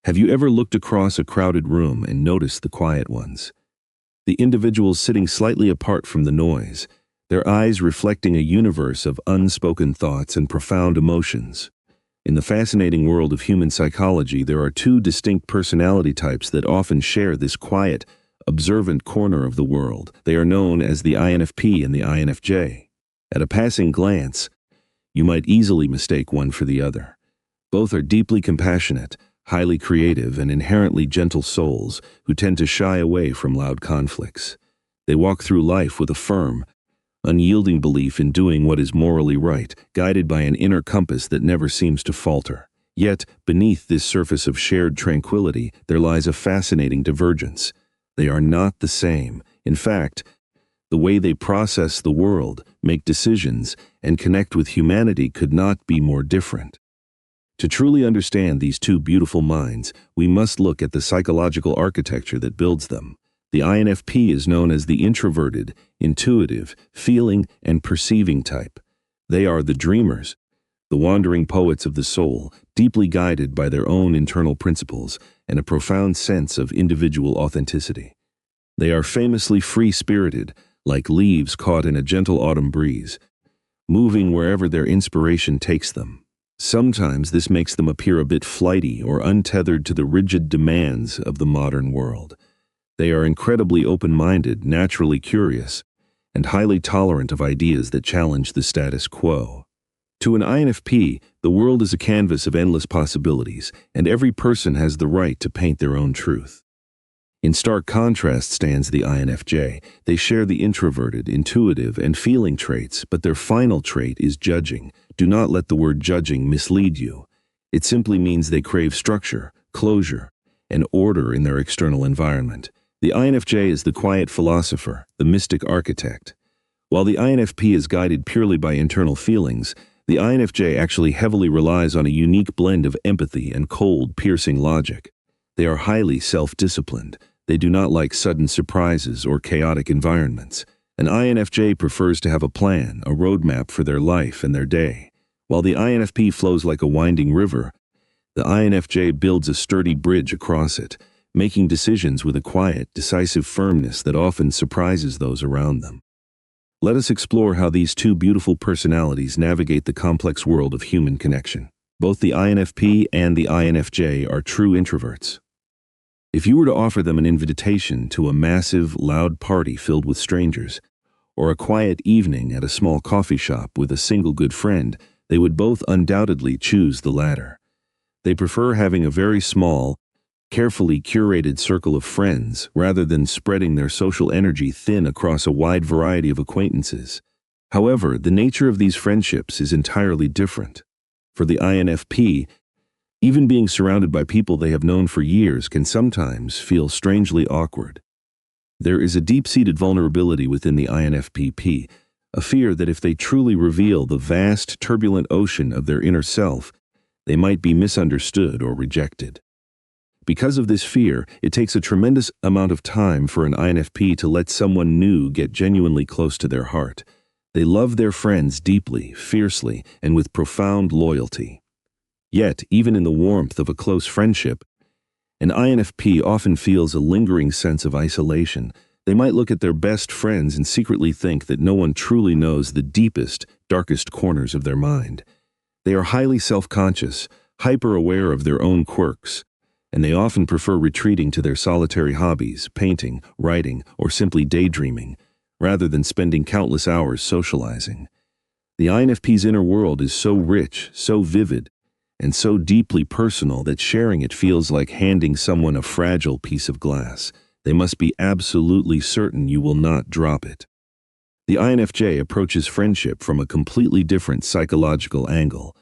Have you ever looked across a crowded room and noticed the quiet ones? The individuals sitting slightly apart from the noise, their eyes reflecting a universe of unspoken thoughts and profound emotions. In the fascinating world of human psychology, there are two distinct personality types that often share this quiet, observant corner of the world. They are known as the INFP and the INFJ. At a passing glance, you might easily mistake one for the other. Both are deeply compassionate, highly creative, and inherently gentle souls who tend to shy away from loud conflicts. They walk through life with a firm, unyielding belief in doing what is morally right, guided by an inner compass that never seems to falter. Yet, beneath this surface of shared tranquility, there lies a fascinating divergence. They are not the same. In fact, the way they process the world, make decisions, and connect with humanity could not be more different. To truly understand these two beautiful minds, we must look at the psychological architecture that builds them. The INFP is known as the introverted, intuitive, feeling, and perceiving type. They are the dreamers, the wandering poets of the soul, deeply guided by their own internal principles and a profound sense of individual authenticity. They are famously free-spirited, like leaves caught in a gentle autumn breeze, moving wherever their inspiration takes them. Sometimes this makes them appear a bit flighty or untethered to the rigid demands of the modern world. They are incredibly open-minded, naturally curious, and highly tolerant of ideas that challenge the status quo. To an INFP, the world is a canvas of endless possibilities, and every person has the right to paint their own truth. In stark contrast stands the INFJ. They share the introverted, intuitive, and feeling traits, but their final trait is judging. Do not let the word judging mislead you. It simply means they crave structure, closure, and order in their external environment. The INFJ is the quiet philosopher, the mystic architect. While the INFP is guided purely by internal feelings, the INFJ actually heavily relies on a unique blend of empathy and cold, piercing logic. They are highly self-disciplined. They do not like sudden surprises or chaotic environments. An INFJ prefers to have a plan, a roadmap for their life and their day. While the INFP flows like a winding river, the INFJ builds a sturdy bridge across it, making decisions with a quiet, decisive firmness that often surprises those around them. Let us explore how these two beautiful personalities navigate the complex world of human connection. Both the INFP and the INFJ are true introverts. If you were to offer them an invitation to a massive, loud party filled with strangers, or a quiet evening at a small coffee shop with a single good friend, they would both undoubtedly choose the latter. They prefer having a very small, carefully curated circle of friends rather than spreading their social energy thin across a wide variety of acquaintances. However, the nature of these friendships is entirely different. For the INFP, even being surrounded by people they have known for years can sometimes feel strangely awkward. There is a deep-seated vulnerability within the INFP, a fear that if they truly reveal the vast, turbulent ocean of their inner self, they might be misunderstood or rejected. Because of this fear, it takes a tremendous amount of time for an INFP to let someone new get genuinely close to their heart. They love their friends deeply, fiercely, and with profound loyalty. Yet, even in the warmth of a close friendship, an INFP often feels a lingering sense of isolation. They might look at their best friends and secretly think that no one truly knows the deepest, darkest corners of their mind. They are highly self-conscious, hyper-aware of their own quirks, and they often prefer retreating to their solitary hobbies, painting, writing, or simply daydreaming, rather than spending countless hours socializing. The INFP's inner world is so rich, so vivid, and so deeply personal that sharing it feels like handing someone a fragile piece of glass. They must be absolutely certain you will not drop it. The INFJ approaches friendship from a completely different psychological angle.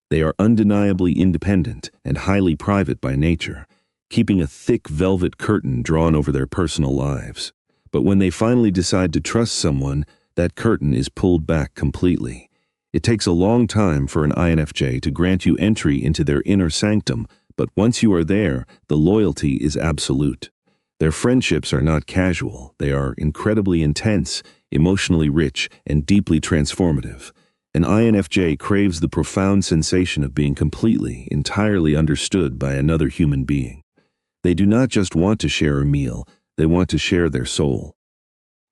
They are undeniably independent and highly private by nature, keeping a thick velvet curtain drawn over their personal lives. But when they finally decide to trust someone, that curtain is pulled back completely. It takes a long time for an INFJ to grant you entry into their inner sanctum, but once you are there, the loyalty is absolute. Their friendships are not casual. They are incredibly intense, emotionally rich, and deeply transformative. An INFJ craves the profound sensation of being completely, entirely understood by another human being. They do not just want to share a meal, they want to share their soul.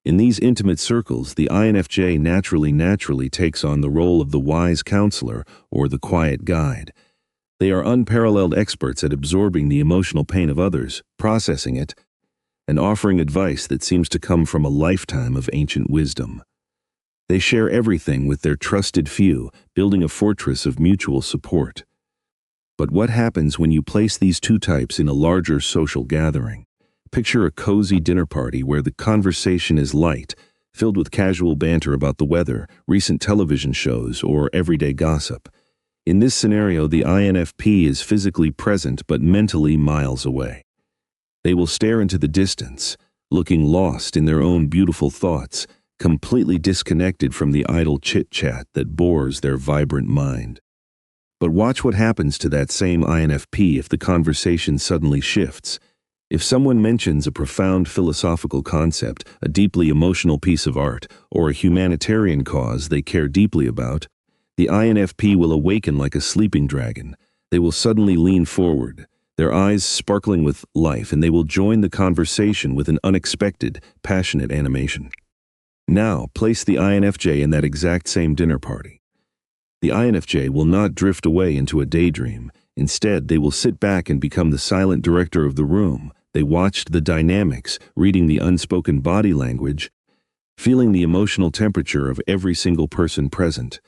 In these intimate circles, the INFJ naturally takes on the role of the wise counselor or the quiet guide. They are unparalleled experts at absorbing the emotional pain of others, processing it, and offering advice that seems to come from a lifetime of ancient wisdom. They share everything with their trusted few, building a fortress of mutual support. But what happens when you place these two types in a larger social gathering? Picture a cozy dinner party where the conversation is light, filled with casual banter about the weather, recent television shows, or everyday gossip. In this scenario, the INFP is physically present but mentally miles away. They will stare into the distance, looking lost in their own beautiful thoughts, completely disconnected from the idle chit-chat that bores their vibrant mind. But watch what happens to that same INFP if the conversation suddenly shifts. If someone mentions a profound philosophical concept, a deeply emotional piece of art, or a humanitarian cause they care deeply about, the INFP will awaken like a sleeping dragon. They will suddenly lean forward, their eyes sparkling with life, and they will join the conversation with an unexpected, passionate animation. Now, place the INFJ in that exact same dinner party. The INFJ will not drift away into a daydream. Instead, they will sit back and become the silent director of the room. They watched the dynamics, reading the unspoken body language, feeling the emotional temperature of every single person present.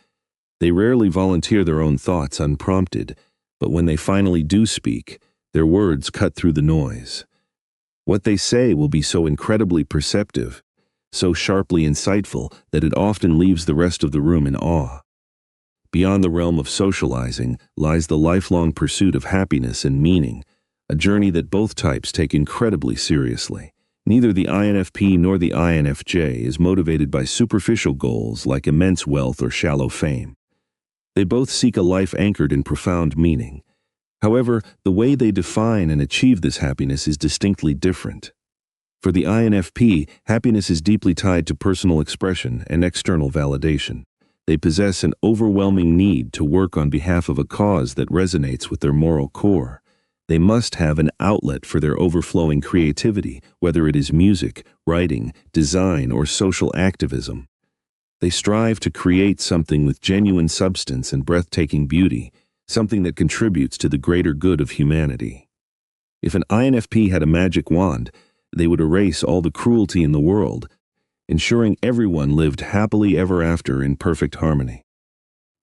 They rarely volunteer their own thoughts unprompted, but when they finally do speak, their words cut through the noise. What they say will be so incredibly perceptive, so sharply insightful that it often leaves the rest of the room in awe. Beyond the realm of socializing lies the lifelong pursuit of happiness and meaning, a journey that both types take incredibly seriously. Neither the INFP nor the INFJ is motivated by superficial goals like immense wealth or shallow fame. They both seek a life anchored in profound meaning. However, the way they define and achieve this happiness is distinctly different. For the INFP, happiness is deeply tied to personal expression and external validation. They possess an overwhelming need to work on behalf of a cause that resonates with their moral core. They must have an outlet for their overflowing creativity, whether it is music, writing, design, or social activism. They strive to create something with genuine substance and breathtaking beauty, something that contributes to the greater good of humanity. If an INFP had a magic wand, they would erase all the cruelty in the world, ensuring everyone lived happily ever after in perfect harmony.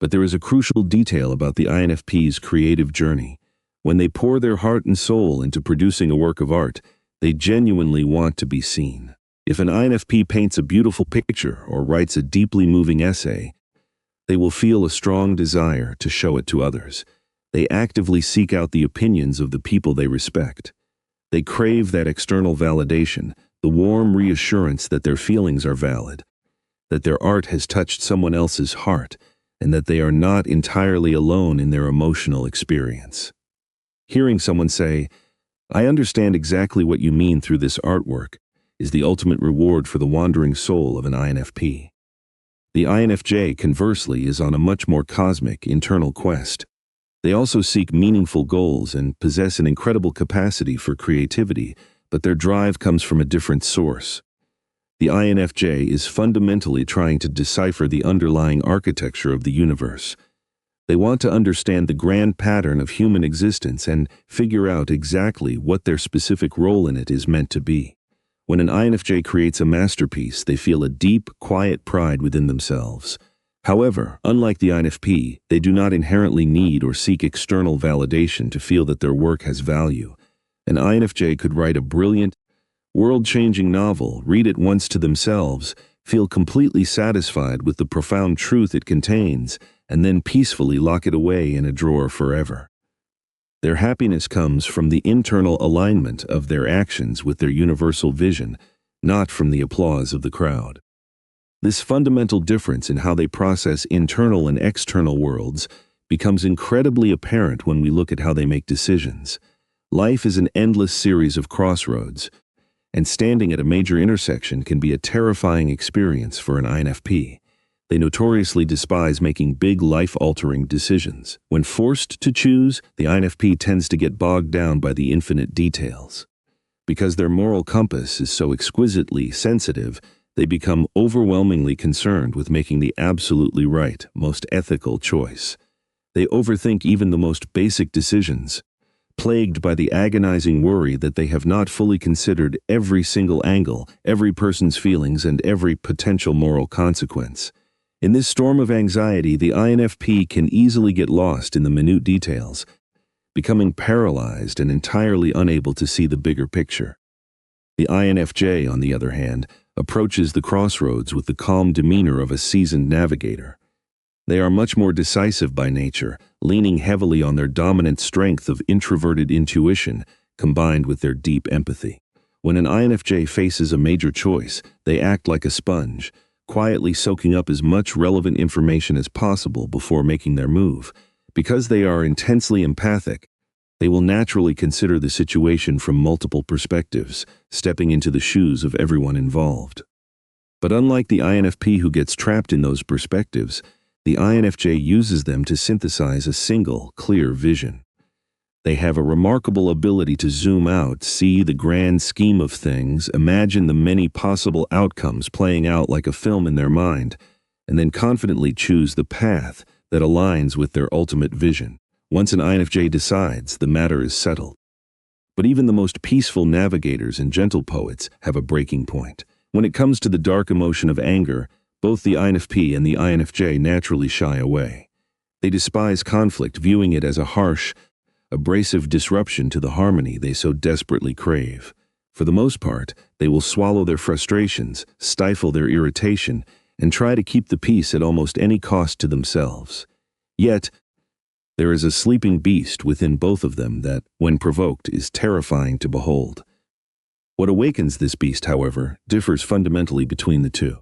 But there is a crucial detail about the INFP's creative journey. When they pour their heart and soul into producing a work of art, they genuinely want to be seen. If an INFP paints a beautiful picture or writes a deeply moving essay, they will feel a strong desire to show it to others. They actively seek out the opinions of the people they respect. They crave that external validation, the warm reassurance that their feelings are valid, that their art has touched someone else's heart, and that they are not entirely alone in their emotional experience. Hearing someone say, "I understand exactly what you mean through this artwork," is the ultimate reward for the wandering soul of an INFP. The INFJ, conversely, is on a much more cosmic, internal quest. They also seek meaningful goals and possess an incredible capacity for creativity, but their drive comes from a different source. The INFJ is fundamentally trying to decipher the underlying architecture of the universe. They want to understand the grand pattern of human existence and figure out exactly what their specific role in it is meant to be. When an INFJ creates a masterpiece, they feel a deep, quiet pride within themselves. However, unlike the INFP, they do not inherently need or seek external validation to feel that their work has value. An INFJ could write a brilliant, world-changing novel, read it once to themselves, feel completely satisfied with the profound truth it contains, and then peacefully lock it away in a drawer forever. Their happiness comes from the internal alignment of their actions with their universal vision, not from the applause of the crowd. This fundamental difference in how they process internal and external worlds becomes incredibly apparent when we look at how they make decisions. Life is an endless series of crossroads, and standing at a major intersection can be a terrifying experience for an INFP. They notoriously despise making big life-altering decisions. When forced to choose, the INFP tends to get bogged down by the infinite details. Because their moral compass is so exquisitely sensitive, they become overwhelmingly concerned with making the absolutely right, most ethical choice. They overthink even the most basic decisions, plagued by the agonizing worry that they have not fully considered every single angle, every person's feelings, and every potential moral consequence. In this storm of anxiety, the INFP can easily get lost in the minute details, becoming paralyzed and entirely unable to see the bigger picture. The INFJ, on the other hand, approaches the crossroads with the calm demeanor of a seasoned navigator. They are much more decisive by nature, leaning heavily on their dominant strength of introverted intuition combined with their deep empathy. When an INFJ faces a major choice, they act like a sponge, quietly soaking up as much relevant information as possible before making their move. Because they are intensely empathic, they will naturally consider the situation from multiple perspectives, stepping into the shoes of everyone involved. But unlike the INFP who gets trapped in those perspectives, the INFJ uses them to synthesize a single, clear vision. They have a remarkable ability to zoom out, see the grand scheme of things, imagine the many possible outcomes playing out like a film in their mind, and then confidently choose the path that aligns with their ultimate vision. Once an INFJ decides, the matter is settled. But even the most peaceful navigators and gentle poets have a breaking point. When it comes to the dark emotion of anger, both the INFP and the INFJ naturally shy away. They despise conflict, viewing it as a harsh, abrasive disruption to the harmony they so desperately crave. For the most part, they will swallow their frustrations, stifle their irritation, and try to keep the peace at almost any cost to themselves. Yet, there is a sleeping beast within both of them that, when provoked, is terrifying to behold. What awakens this beast, however, differs fundamentally between the two.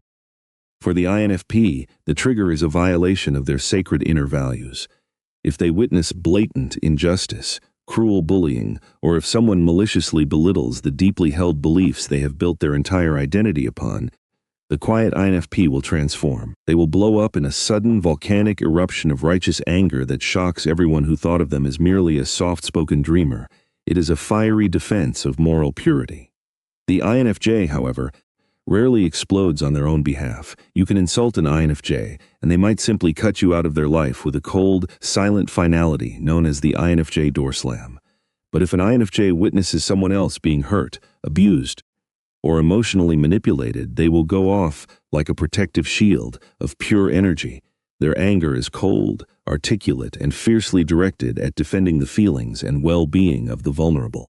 For the INFP, the trigger is a violation of their sacred inner values. If they witness blatant injustice, cruel bullying, or if someone maliciously belittles the deeply held beliefs they have built their entire identity upon, the quiet INFP will transform. They will blow up in a sudden volcanic eruption of righteous anger that shocks everyone who thought of them as merely a soft-spoken dreamer. It is a fiery defense of moral purity. The INFJ, however, rarely explodes on their own behalf. You can insult an INFJ, and they might simply cut you out of their life with a cold, silent finality known as the INFJ door slam. But if an INFJ witnesses someone else being hurt, abused, or emotionally manipulated, they will go off like a protective shield of pure energy. Their anger is cold, articulate, and fiercely directed at defending the feelings and well-being of the vulnerable.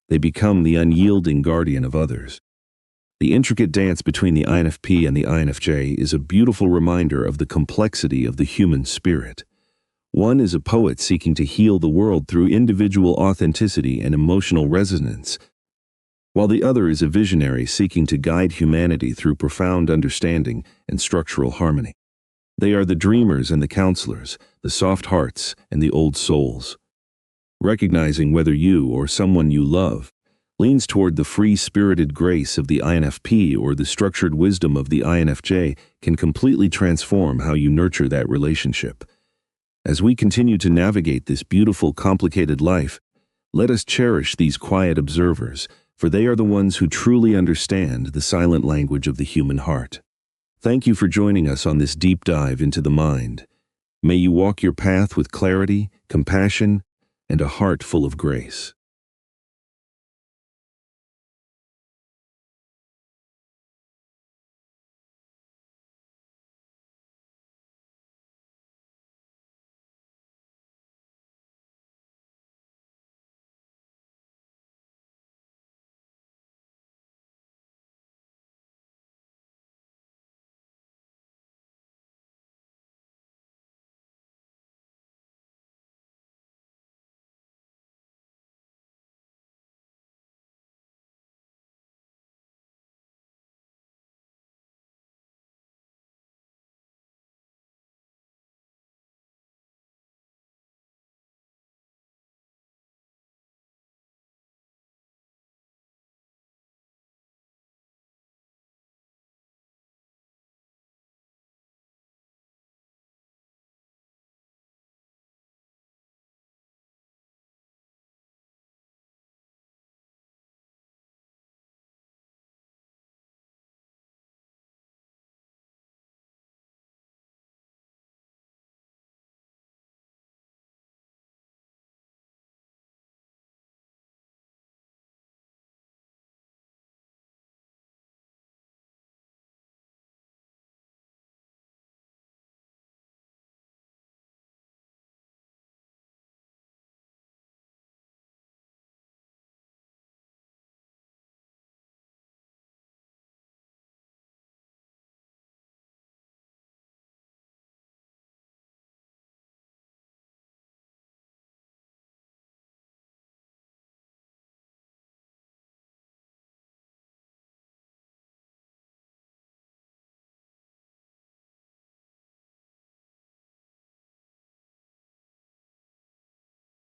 They become the unyielding guardian of others. The intricate dance between the INFP and the INFJ is a beautiful reminder of the complexity of the human spirit. One is a poet seeking to heal the world through individual authenticity and emotional resonance, while the other is a visionary seeking to guide humanity through profound understanding and structural harmony. They are the dreamers and the counselors, the soft hearts and the old souls. Recognizing whether you or someone you love leans toward the free-spirited grace of the INFP or the structured wisdom of the INFJ can completely transform how you nurture that relationship. As we continue to navigate this beautiful, complicated life, let us cherish these quiet observers, for they are the ones who truly understand the silent language of the human heart. Thank you for joining us on this deep dive into the mind. May you walk your path with clarity, compassion, and a heart full of grace.